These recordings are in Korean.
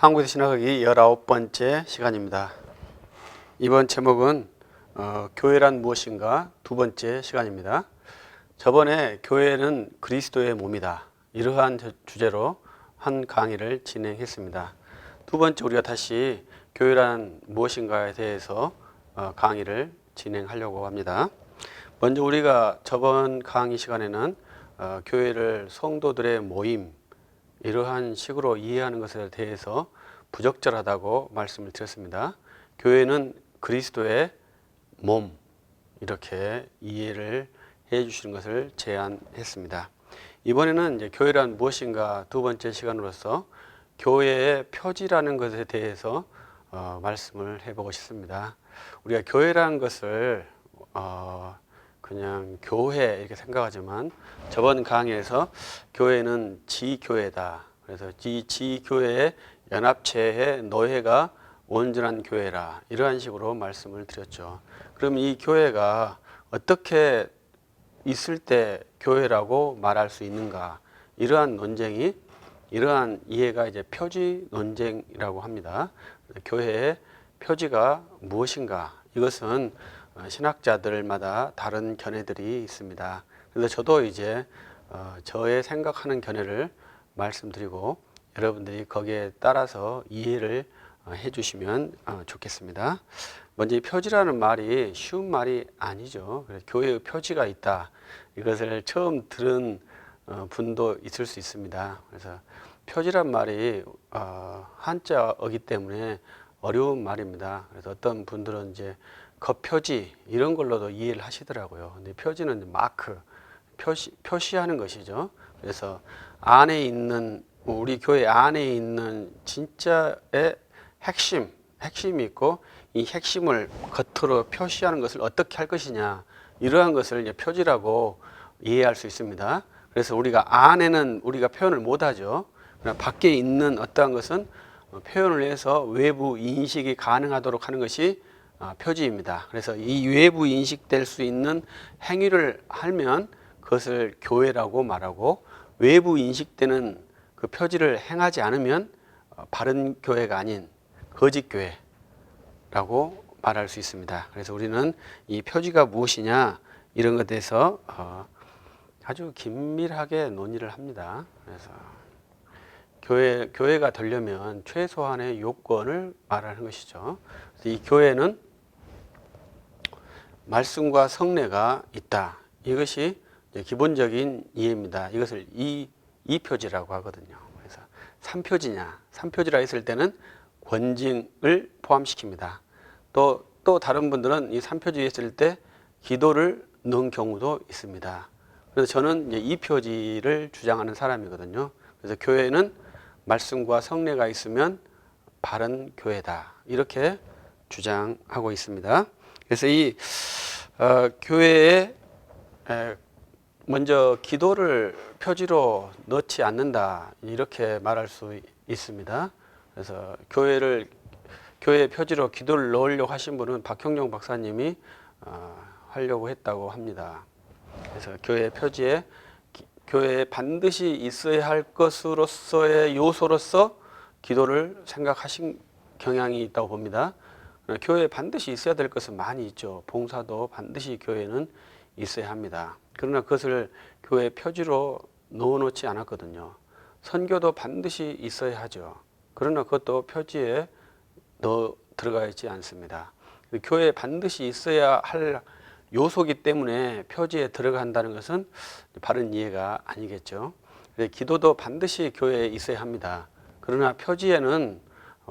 한국에서 신학하기 19번째 시간입니다. 이번 제목은 교회란 무엇인가 두 번째 시간입니다. 저번에 교회는 그리스도의 몸이다, 이러한 주제로 한 강의를 진행했습니다. 두 번째 우리가 다시 교회란 무엇인가에 대해서 강의를 진행하려고 합니다. 먼저 우리가 저번 강의 시간에는 교회를 성도들의 모임, 이러한 식으로 이해하는 것에 대해서 부적절하다고 말씀을 드렸습니다. 교회는 그리스도의 몸, 이렇게 이해를 해 주시는 것을 제안했습니다. 이번에는 이제 교회란 무엇인가 두 번째 시간으로서 교회의 표지라는 것에 대해서 말씀을 해보고 싶습니다. 우리가 교회라는 것을 그냥 교회 이렇게 생각하지만 저번 강의에서 교회는 지교회다. 그래서 이 지교회의 연합체의 노예가 온전한 교회라, 이러한 식으로 말씀을 드렸죠. 그럼 이 교회가 어떻게 있을 때 교회라고 말할 수 있는가? 이러한 논쟁이, 이러한 이해가 이제 표지 논쟁이라고 합니다. 교회의 표지가 무엇인가? 이것은 신학자들마다 다른 견해들이 있습니다. 그래서 저도 이제 저의 생각하는 견해를 말씀드리고 여러분들이 거기에 따라서 이해를 해 주시면 좋겠습니다. 먼저 이 표지라는 말이 쉬운 말이 아니죠. 그래서 교회의 표지가 있다, 이것을 처음 들은 분도 있을 수 있습니다. 그래서 표지란 말이 한자어기 때문에 어려운 말입니다. 그래서 어떤 분들은 이제 겉표지 이런 걸로도 이해를 하시더라고요. 근데 표지는 마크, 표시하는 것이죠. 그래서 안에 있는, 우리 교회 안에 있는 진짜의 핵심이 있고, 이 핵심을 겉으로 표시하는 것을 어떻게 할 것이냐, 이러한 것을 이제 표지라고 이해할 수 있습니다. 그래서 우리가 안에는 우리가 표현을 못하죠. 그러나 밖에 있는 어떠한 것은 표현을 해서 외부 인식이 가능하도록 하는 것이 표지입니다. 그래서 이 외부 인식될 수 있는 행위를 하면 그것을 교회라고 말하고, 외부 인식되는 그 표지를 행하지 않으면 바른 교회가 아닌 거짓 교회라고 말할 수 있습니다. 그래서 우리는 이 표지가 무엇이냐, 이런 것에 대해서 아주 긴밀하게 논의를 합니다. 그래서 교회가 되려면 최소한의 요건을 말하는 것이죠. 이 교회는 말씀과 성례가 있다, 이것이 기본적인 이해입니다. 이것을 이표지라고 하거든요. 그래서 3표지냐, 3표지라 했을 때는 권징을 포함시킵니다. 또 다른 분들은 이 3표지 했을 때 기도를 넣은 경우도 있습니다. 그래서 저는 이제 2표지를 주장하는 사람이거든요. 그래서 교회는 말씀과 성례가 있으면 바른 교회다, 이렇게 주장하고 있습니다. 그래서 이 교회에 먼저 기도를 표지로 넣지 않는다, 이렇게 말할 수 있습니다. 그래서 교회 표지로 기도를 넣으려고 하신 분은 박형룡 박사님이 하려고 했다고 합니다. 그래서 교회 표지에 교회에 반드시 있어야 할 것으로서의 요소로서 기도를 생각하신 경향이 있다고 봅니다. 교회에 반드시 있어야 될 것은 많이 있죠. 봉사도 반드시 교회는 있어야 합니다. 그러나 그것을 교회 표지로 넣어놓지 않았거든요. 선교도 반드시 있어야 하죠. 그러나 그것도 표지에 들어가 있지 않습니다. 교회에 반드시 있어야 할 요소이기 때문에 표지에 들어간다는 것은 바른 이해가 아니겠죠. 기도도 반드시 교회에 있어야 합니다. 그러나 표지에는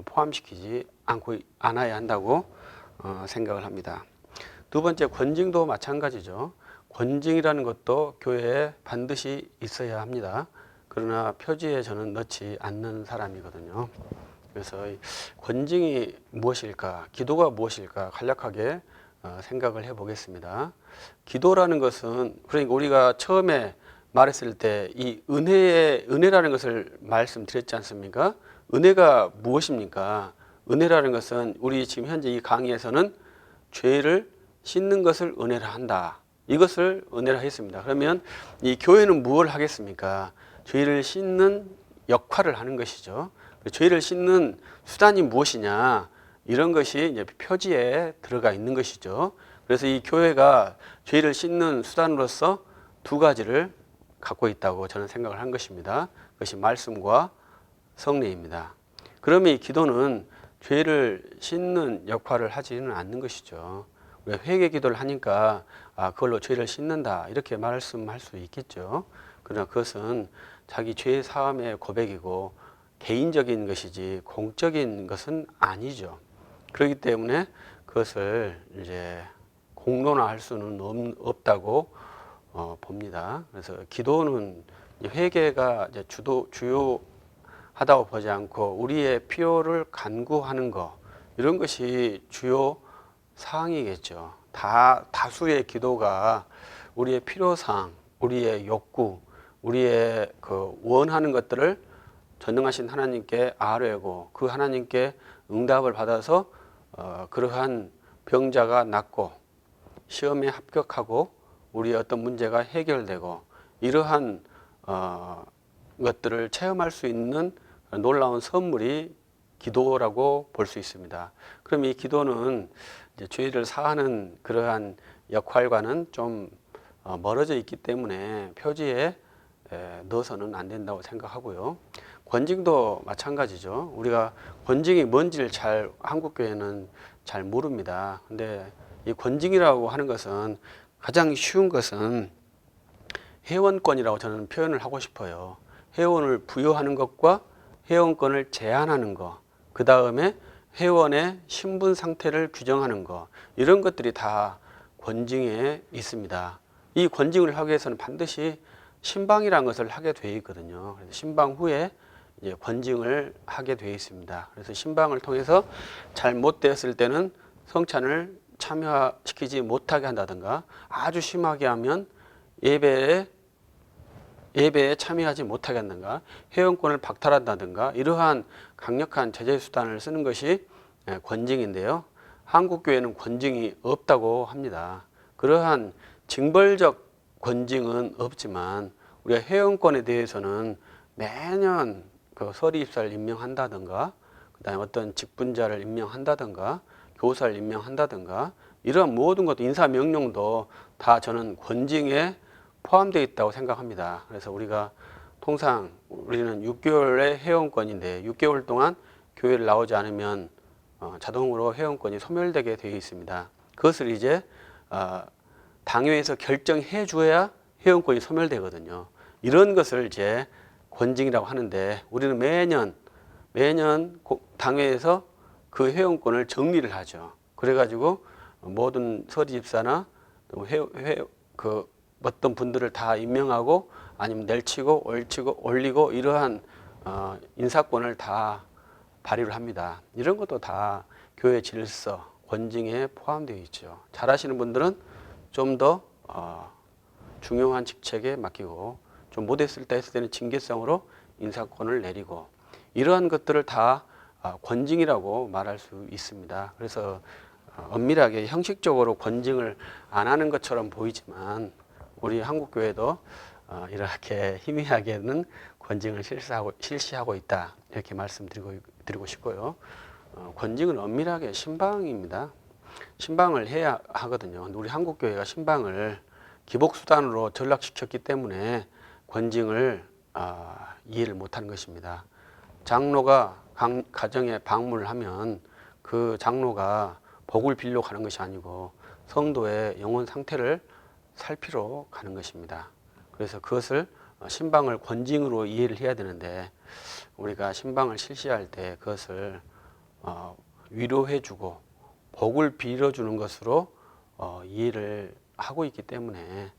포함시키지 않아야 한다고 생각을 합니다. 두 번째, 권징도 마찬가지죠. 권징이라는 것도 교회에 반드시 있어야 합니다. 그러나 표지에 저는 넣지 않는 사람이거든요. 그래서 권징이 무엇일까, 기도가 무엇일까 간략하게 생각을 해보겠습니다. 기도라는 것은, 그러니까 우리가 처음에 말했을 때 이 은혜라는 것을 말씀드렸지 않습니까? 은혜가 무엇입니까? 은혜라는 것은 우리 지금 현재 이 강의에서는 죄를 씻는 것을 은혜라 한다, 이것을 은혜라 했습니다. 그러면 이 교회는 무엇을 하겠습니까? 죄를 씻는 역할을 하는 것이죠. 죄를 씻는 수단이 무엇이냐 이런 것이 이제 표지에 들어가 있는 것이죠. 그래서 이 교회가 죄를 씻는 수단으로서 두 가지를 갖고 있다고 저는 생각을 한 것입니다. 그것이 말씀과 성례입니다. 그러면 이 기도는 죄를 씻는 역할을 하지는 않는 것이죠. 우리가 회개 기도를 하니까 그걸로 죄를 씻는다 이렇게 말씀할 수 있겠죠. 그러나 그것은 자기 죄 사함의 고백이고 개인적인 것이지 공적인 것은 아니죠. 그렇기 때문에 그것을 이제 공론화할 수는 없다고 봅니다. 그래서 기도는 회개가 이제 주요하다고 보지 않고 우리의 필요를 간구하는 것 이런 것이 주요 사항이겠죠. 다수의 기도가 우리의 필요사항, 우리의 욕구, 우리의 그 원하는 것들을 전능하신 하나님께 아뢰고 그 하나님께 응답을 받아서 그러한 병자가 낫고 시험에 합격하고 우리의 어떤 문제가 해결되고 이러한 것들을 체험할 수 있는 놀라운 선물이 기도라고 볼 수 있습니다. 그럼 이 기도는 이제 죄를 사하는 그러한 역할과는 좀 멀어져 있기 때문에 표지에 넣어서는 안 된다고 생각하고요. 권징도 마찬가지죠. 우리가 권징이 뭔지를 한국교회는 잘 모릅니다. 근데 이 권징이라고 하는 것은 가장 쉬운 것은 회원권이라고 저는 표현을 하고 싶어요. 회원을 부여하는 것과 회원권을 제한하는 것, 그 다음에 회원의 신분 상태를 규정하는 것, 이런 것들이 다 권징에 있습니다. 이 권징을 하기 위해서는 반드시 신방이라는 것을 하게 되어 있거든요. 그래서 신방 후에 이제 권징을 하게 되어 있습니다. 그래서 신방을 통해서 잘못되었을 때는 성찬을 참여시키지 못하게 한다든가 아주 심하게 하면 예배에 참여하지 못하게 한다든가 회원권을 박탈한다든가 이러한 강력한 제재 수단을 쓰는 것이 권징인데요. 한국교회는 권징이 없다고 합니다. 그러한 징벌적 권징은 없지만 우리가 회원권에 대해서는 매년 그 서리입사를 임명한다든가 그다음에 어떤 직분자를 임명한다든가 교사를 임명한다든가 이러한 모든 것 인사명령도 다 저는 권징에 포함되어 있다고 생각합니다. 그래서 우리가 통상 우리는 6개월의 회원권인데 6개월 동안 교회를 나오지 않으면 자동으로 회원권이 소멸되게 되어 있습니다. 그것을 이제 당회에서 결정해 줘야 회원권이 소멸되거든요. 이런 것을 이제 권징이라고 하는데 우리는 매년 당회에서 그 회원권을 정리를 하죠. 그래가지고 모든 서리집사나 그 어떤 분들을 다 임명하고 아니면 내치고 올리고 이러한 인사권을 다 발휘를 합니다. 이런 것도 다 교회 질서, 권징에 포함되어 있죠. 잘하시는 분들은 좀 더 중요한 직책에 맡기고 좀 못했을 때는 징계성으로 인사권을 내리고 이러한 것들을 다 권징이라고 말할 수 있습니다. 그래서 엄밀하게 형식적으로 권징을 안 하는 것처럼 보이지만 우리 한국교회도 이렇게 희미하게는 권징을 실시하고 있다 이렇게 말씀드리고 싶고요. 권징은 엄밀하게 신방입니다. 신방을 해야 하거든요. 우리 한국교회가 신방을 기복수단으로 전락시켰기 때문에 권징을 이해를 못하는 것입니다. 장로가 가정에 방문을 하면 그 장로가 복을 빌려 가는 것이 아니고 성도의 영혼 상태를 살피러 가는 것입니다. 그래서 그것을 신방을 권징으로 이해를 해야 되는데 우리가 신방을 실시할 때 그것을 위로해주고 복을 빌어주는 것으로 이해를 하고 있기 때문에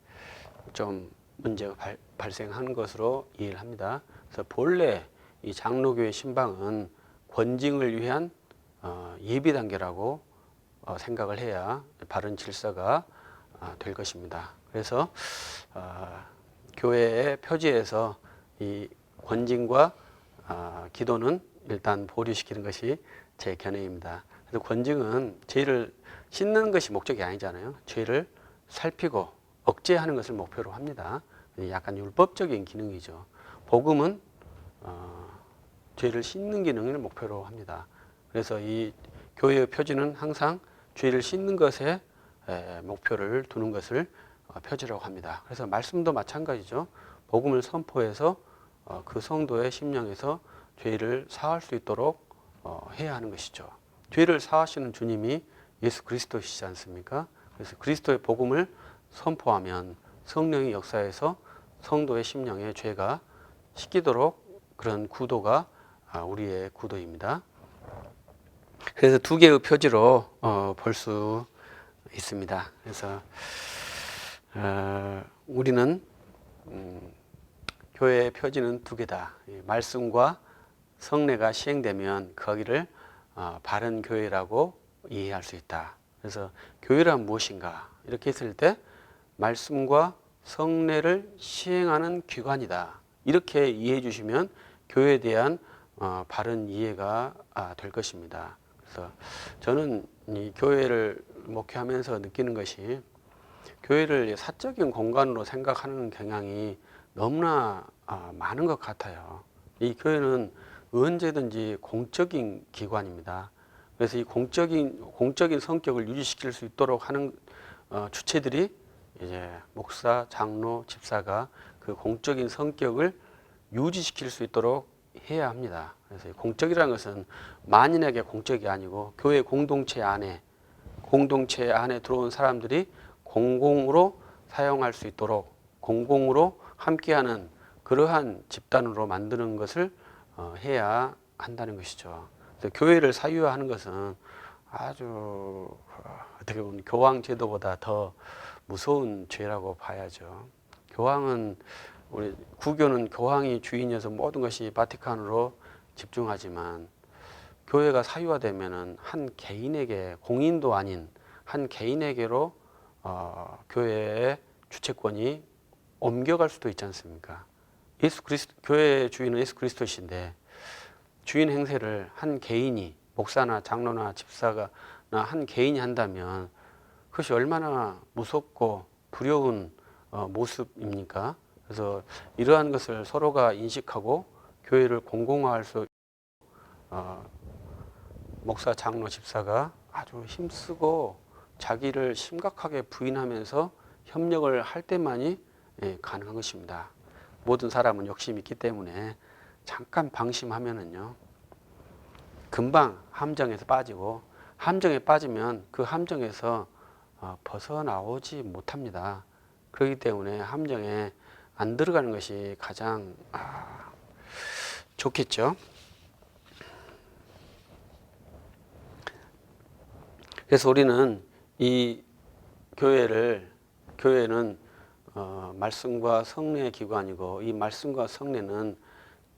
좀 문제가 발생하는 것으로 이해를 합니다. 그래서 본래 이 장로교회 신방은 권징을 위한 예비 단계라고 생각을 해야 바른 질서가 될 것입니다. 그래서 교회의 표지에서 이 권징과 기도는 일단 보류시키는 것이 제 견해입니다. 그래서 권징은 죄를 씻는 것이 목적이 아니잖아요. 죄를 살피고 억제하는 것을 목표로 합니다. 약간 율법적인 기능이죠. 복음은 죄를 씻는 기능을 목표로 합니다. 그래서 이 교회의 표지는 항상 죄를 씻는 것에 목표를 두는 것을 표지라고 합니다. 그래서 말씀도 마찬가지죠. 복음을 선포해서 그 성도의 심령에서 죄를 사할 수 있도록 해야 하는 것이죠. 죄를 사하시는 주님이 예수 그리스도시지 않습니까? 그래서 그리스도의 복음을 선포하면 성령의 역사에서 성도의 심령에 죄가 씻기도록 그런 구도가 우리의 구도입니다. 그래서 두 개의 표지로 볼 수 있습니다. 그래서 우리는 교회의 표지는 두 개다. 말씀과 성례가 시행되면 거기를 바른 교회라고 이해할 수 있다. 그래서 교회란 무엇인가? 이렇게 했을 때 말씀과 성례를 시행하는 기관이다. 이렇게 이해해 주시면 교회에 대한 바른 이해가 될 것입니다. 그래서 저는 이 교회를 목회하면서 느끼는 것이 교회를 사적인 공간으로 생각하는 경향이 너무나 많은 것 같아요. 이 교회는 언제든지 공적인 기관입니다. 그래서 이 공적인 성격을 유지시킬 수 있도록 하는 주체들이 이제 목사, 장로, 집사가 그 공적인 성격을 유지시킬 수 있도록 해야 합니다. 그래서 공적이라는 것은 만인에게 공적이 아니고 교회 공동체 안에 들어온 사람들이 공공으로 사용할 수 있도록 공공으로 함께하는 그러한 집단으로 만드는 것을 해야 한다는 것이죠. 그래서 교회를 사유화하는 것은 아주 어떻게 보면 교황 제도보다 더 무서운 죄라고 봐야죠. 교황은 우리 구교는 교황이 주인이어서 모든 것이 바티칸으로 집중하지만 교회가 사유화되면은 한 개인에게 공인도 아닌 한 개인에게로 교회의 주체권이 옮겨갈 수도 있지 않습니까? 교회의 주인은 예수 그리스도이신데 주인 행세를 한 개인이 목사나 장로나 집사가 한 개인이 한다면 그것이 얼마나 무섭고 두려운 모습입니까? 그래서 이러한 것을 서로가 인식하고 교회를 공공화할 수 목사, 장로, 집사가 아주 힘쓰고 자기를 심각하게 부인하면서 협력을 할 때만이 가능한 것입니다. 모든 사람은 욕심이 있기 때문에 잠깐 방심하면은요 금방 함정에서 빠지고 함정에 빠지면 그 함정에서 벗어나오지 못합니다. 그렇기 때문에 함정에 안 들어가는 것이 가장 좋겠죠. 그래서 우리는 이 교회는 말씀과 성례의 기관이고 이 말씀과 성례는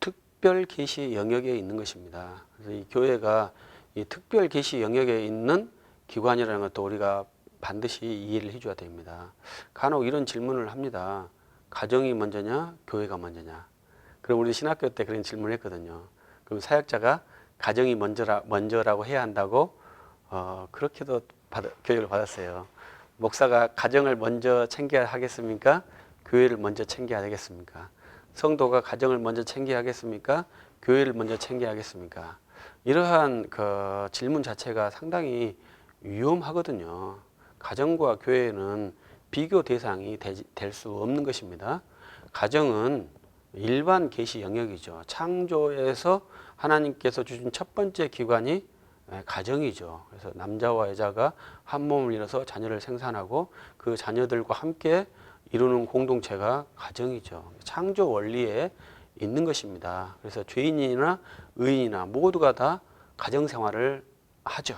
특별 계시 영역에 있는 것입니다. 그래서 이 교회가 이 특별 계시 영역에 있는 기관이라는 것도 우리가 반드시 이해를 해줘야 됩니다. 간혹 이런 질문을 합니다. 가정이 먼저냐, 교회가 먼저냐. 그럼 우리 신학교 때 그런 질문을 했거든요. 그럼 사역자가 가정이 먼저라고 해야 한다고 그렇게도 교육을 받았어요. 목사가 가정을 먼저 챙겨야 하겠습니까? 교회를 먼저 챙겨야 하겠습니까? 성도가 가정을 먼저 챙겨야 하겠습니까? 교회를 먼저 챙겨야 하겠습니까? 이러한 그 질문 자체가 상당히 위험하거든요. 가정과 교회는 비교 대상이 될 수 없는 것입니다. 가정은 일반 계시 영역이죠. 창조에서 하나님께서 주신 첫 번째 기관이 가정이죠. 그래서 남자와 여자가 한 몸을 이뤄서 자녀를 생산하고 그 자녀들과 함께 이루는 공동체가 가정이죠. 창조 원리에 있는 것입니다. 그래서 죄인이나 의인이나 모두가 다 가정 생활을 하죠.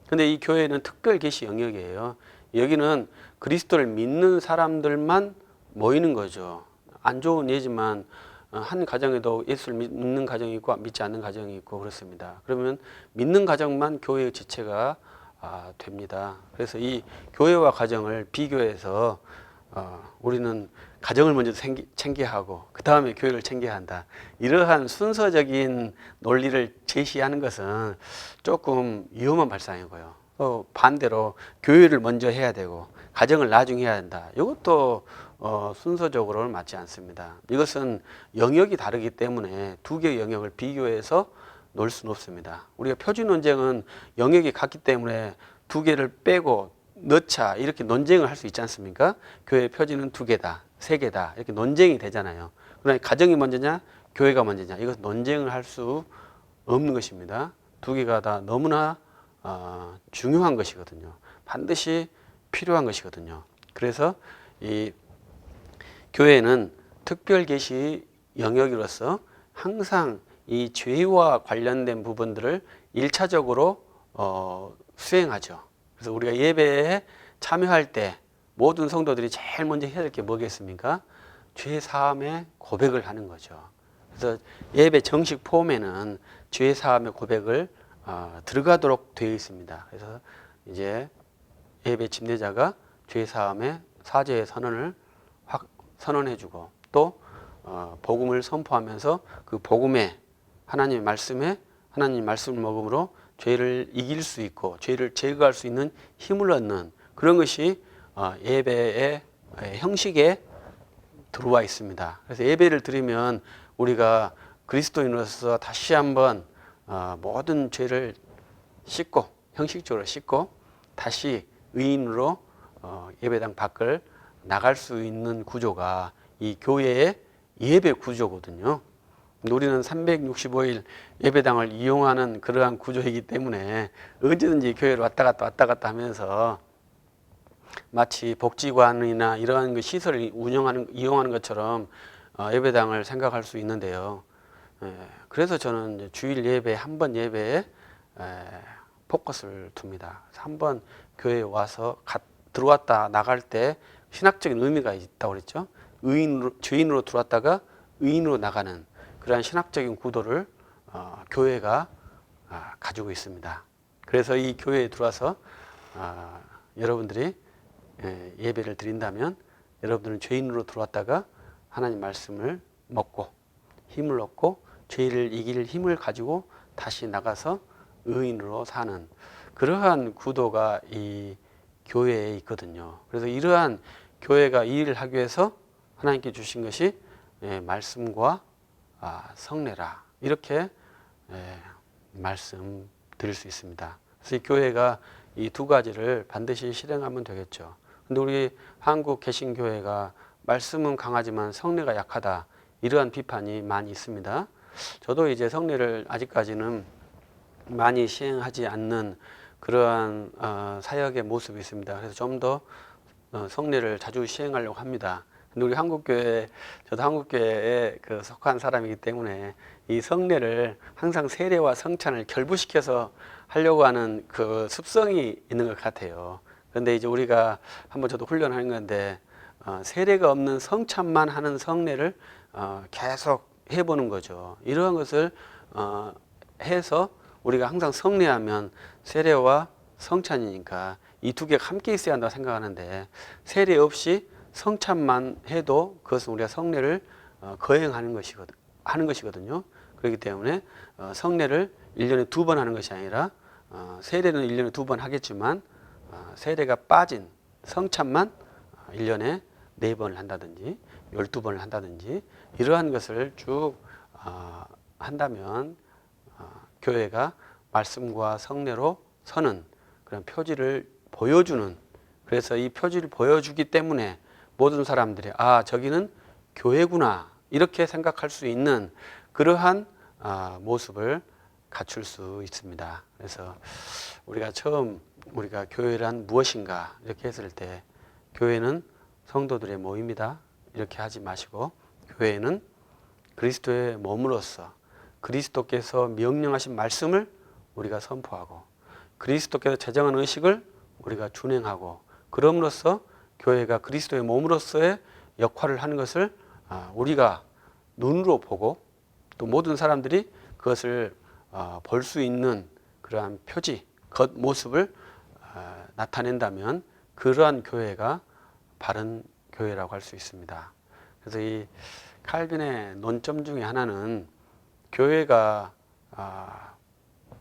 근데 이 교회는 특별 계시 영역이에요. 여기는 그리스도를 믿는 사람들만 모이는 거죠. 안 좋은 예지만 한 가정에도 예수를 믿는 가정이 있고 믿지 않는 가정이 있고 그렇습니다. 그러면 믿는 가정만 교회의 지체가 됩니다. 그래서 이 교회와 가정을 비교해서 우리는 가정을 먼저 챙겨야 하고 그 다음에 교회를 챙겨야 한다. 이러한 순서적인 논리를 제시하는 것은 조금 위험한 발상이고요. 반대로 교회를 먼저 해야 되고 가정을 나중에 해야 한다. 이것도 순서적으로는 맞지 않습니다. 이것은 영역이 다르기 때문에 두 개의 영역을 비교해서 놓을 수는 없습니다. 우리가 표준 논쟁은 영역이 같기 때문에 두 개를 빼고 넣자 이렇게 논쟁을 할 수 있지 않습니까? 교회 표준은 두 개다, 세 개다 이렇게 논쟁이 되잖아요. 그러나 가정이 먼저냐, 교회가 먼저냐 이것 논쟁을 할 수 없는 것입니다. 두 개가 다 너무나 중요한 것이거든요. 반드시 필요한 것이거든요. 그래서 이 교회는 특별 계시 영역으로서 항상 이 죄와 관련된 부분들을 1차적으로 수행하죠. 그래서 우리가 예배에 참여할 때 모든 성도들이 제일 먼저 해야 될 게 뭐겠습니까? 죄 사함의 고백을 하는 거죠. 그래서 예배 정식 폼에는 죄 사함의 고백을 들어가도록 되어 있습니다. 그래서 이제 예배 집례자가 죄 사함의 사죄의 선언을 선언해주고 또 복음을 선포하면서 그 복음에 하나님의 말씀을 먹음으로 죄를 이길 수 있고 죄를 제거할 수 있는 힘을 얻는 그런 것이 예배의 형식에 들어와 있습니다. 그래서 예배를 드리면 우리가 그리스도인으로서 다시 한번 모든 죄를 씻고 형식적으로 씻고 다시 의인으로 예배당 밖을 나갈 수 있는 구조가 이 교회의 예배 구조거든요. 우리는 365일 예배당을 이용하는 그러한 구조이기 때문에 언제든지 교회를 왔다 갔다 하면서 마치 복지관이나 이러한 그 시설을 이용하는 것처럼 예배당을 생각할 수 있는데요. 그래서 저는 주일 예배 한 번 예배에 포커스를 둡니다. 한 번 교회에 와서 들어왔다 나갈 때 신학적인 의미가 있다고 그랬죠. 죄인으로 들어왔다가 의인으로 나가는 그러한 신학적인 구도를 교회가 가지고 있습니다. 그래서 이 교회에 들어와서 여러분들이 예배를 드린다면 여러분들은 죄인으로 들어왔다가 하나님 말씀을 먹고 힘을 얻고 죄를 이길 힘을 가지고 다시 나가서 의인으로 사는 그러한 구도가 이 교회에 있거든요. 그래서 이러한 교회가 이 일을 하기 위해서 하나님께 주신 것이 말씀과 성례라 이렇게 말씀드릴 수 있습니다. 그래서 이 교회가 이 두 가지를 반드시 실행하면 되겠죠. 근데 우리 한국 개신교회가 말씀은 강하지만 성례가 약하다 이러한 비판이 많이 있습니다. 저도 이제 성례를 아직까지는 많이 시행하지 않는 그러한 사역의 모습이 있습니다. 그래서 좀 더 성례를 자주 시행하려고 합니다. 근데 우리 한국교회, 저도 한국교회에 속한 사람이기 때문에 이 성례를 항상 세례와 성찬을 결부시켜서 하려고 하는 그 습성이 있는 것 같아요. 그런데 이제 우리가 한번 저도 훈련하는 건데 세례가 없는 성찬만 하는 성례를 계속 해보는 거죠. 이러한 것을 해서 우리가 항상 성례하면 세례와 성찬이니까 이 두 개가 함께 있어야 한다고 생각하는데 세례 없이 성찬만 해도 그것은 우리가 성례를 거행하는 것이거든요. 그렇기 때문에 성례를 1년에 2번 하는 것이 아니라 세례는 1년에 2번 하겠지만 세례가 빠진 성찬만 1년에 4번을 한다든지 12번을 한다든지 이러한 것을 쭉 한다면 교회가 말씀과 성례로 서는 그런 표지를 보여주는, 그래서 이 표지를 보여주기 때문에 모든 사람들이 저기는 교회구나 이렇게 생각할 수 있는 그러한 모습을 갖출 수 있습니다. 그래서 우리가 처음 우리가 교회란 무엇인가 이렇게 했을 때 교회는 성도들의 모임이다 이렇게 하지 마시고 교회는 그리스도의 몸으로서 그리스도께서 명령하신 말씀을 우리가 선포하고 그리스도께서 제정한 의식을 우리가 준행하고 그럼으로써 교회가 그리스도의 몸으로서의 역할을 하는 것을 우리가 눈으로 보고 또 모든 사람들이 그것을 볼 수 있는 그러한 표지, 겉모습을 나타낸다면 그러한 교회가 바른 교회라고 할 수 있습니다. 그래서 이 칼빈의 논점 중에 하나는 교회가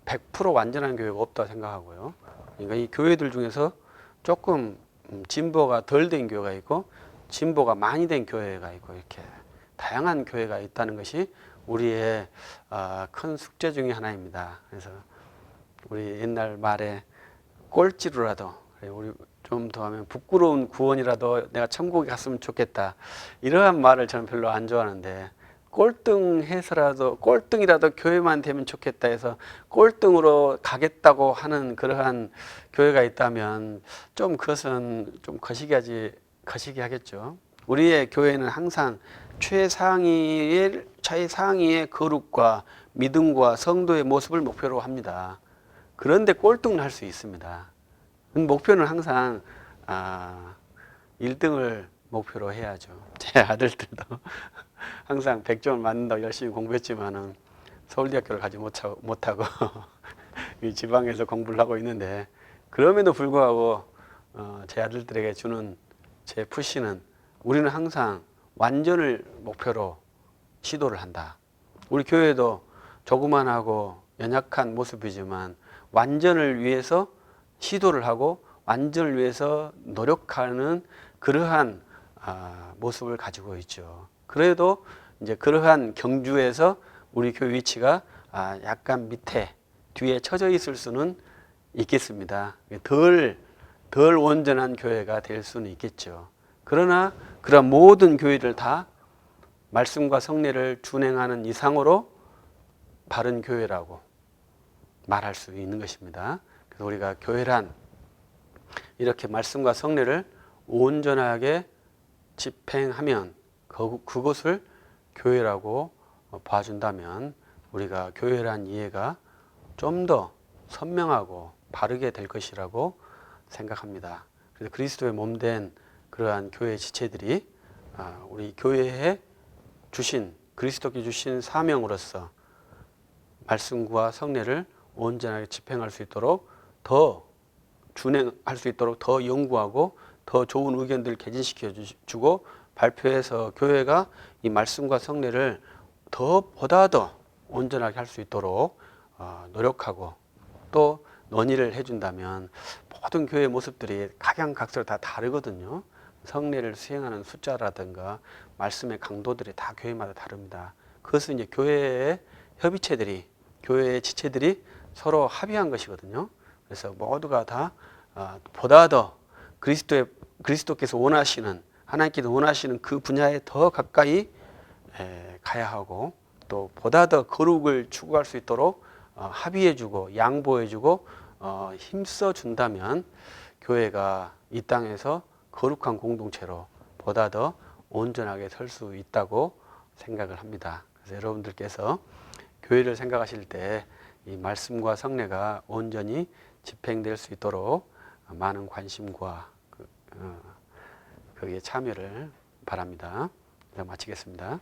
100% 완전한 교회가 없다고 생각하고요. 그러니까 이 교회들 중에서 조금 진보가 덜 된 교회가 있고 진보가 많이 된 교회가 있고 이렇게 다양한 교회가 있다는 것이 우리의 큰 숙제 중에 하나입니다. 그래서 우리 옛날 말에 꼴찌로라도 우리 좀 더 하면 부끄러운 구원이라도 내가 천국에 갔으면 좋겠다 이러한 말을 저는 별로 안 좋아하는데 꼴등해서라도 꼴등이라도 교회만 되면 좋겠다 해서 꼴등으로 가겠다고 하는 그러한 교회가 있다면 좀 그것은 좀 거시기하겠죠. 우리의 교회는 항상 최상위의 거룩과 믿음과 성도의 모습을 목표로 합니다. 그런데 꼴등을 할 수 있습니다. 목표는 항상 1등을 목표로 해야죠. 제 아들들도 항상 100점을 맞는다고 열심히 공부했지만은 서울대학교를 가지 못하고 이 지방에서 공부를 하고 있는데 그럼에도 불구하고 제 아들들에게 주는 제 푸시는 우리는 항상 완전을 목표로 시도를 한다. 우리 교회도 조그만하고 연약한 모습이지만 완전을 위해서 시도를 하고 완전을 위해서 노력하는 그러한 모습을 가지고 있죠. 그래도 이제 그러한 경주에서 우리 교회 위치가 약간 밑에 뒤에 처져 있을 수는 있겠습니다. 덜 온전한 교회가 될 수는 있겠죠. 그러나 그런 모든 교회들 다 말씀과 성례를 준행하는 이상으로 바른 교회라고 말할 수 있는 것입니다. 그래서 우리가 교회란 이렇게 말씀과 성례를 온전하게 집행하면 그것을 교회라고 봐준다면 우리가 교회란 이해가 좀 더 선명하고 바르게 될 것이라고 생각합니다. 그래서 그리스도의 몸된 그러한 교회 지체들이 우리 교회에 주신 그리스도께 주신 사명으로서 말씀과 성례를 온전하게 집행할 수 있도록 더 준행할 수 있도록 더 연구하고 더 좋은 의견들을 개진시켜 주고 발표해서 교회가 이 말씀과 성례를 보다 더 온전하게 할 수 있도록 노력하고 또 논의를 해준다면 모든 교회 모습들이 각양각색 다 다르거든요. 성례를 수행하는 숫자라든가 말씀의 강도들이 다 교회마다 다릅니다. 그것은 이제 교회의 협의체들이 교회의 지체들이 서로 합의한 것이거든요. 그래서 모두가 다 보다 더 그리스도께서 원하시는 하나님께서 원하시는 그 분야에 더 가까이 가야 하고 또 보다 더 거룩을 추구할 수 있도록 합의해주고 양보해주고 힘써 준다면 교회가 이 땅에서 거룩한 공동체로 보다 더 온전하게 설 수 있다고 생각을 합니다. 그래서 여러분들께서 교회를 생각하실 때 이 말씀과 성례가 온전히 집행될 수 있도록 많은 관심과 거기에 참여를 바랍니다. 마치겠습니다.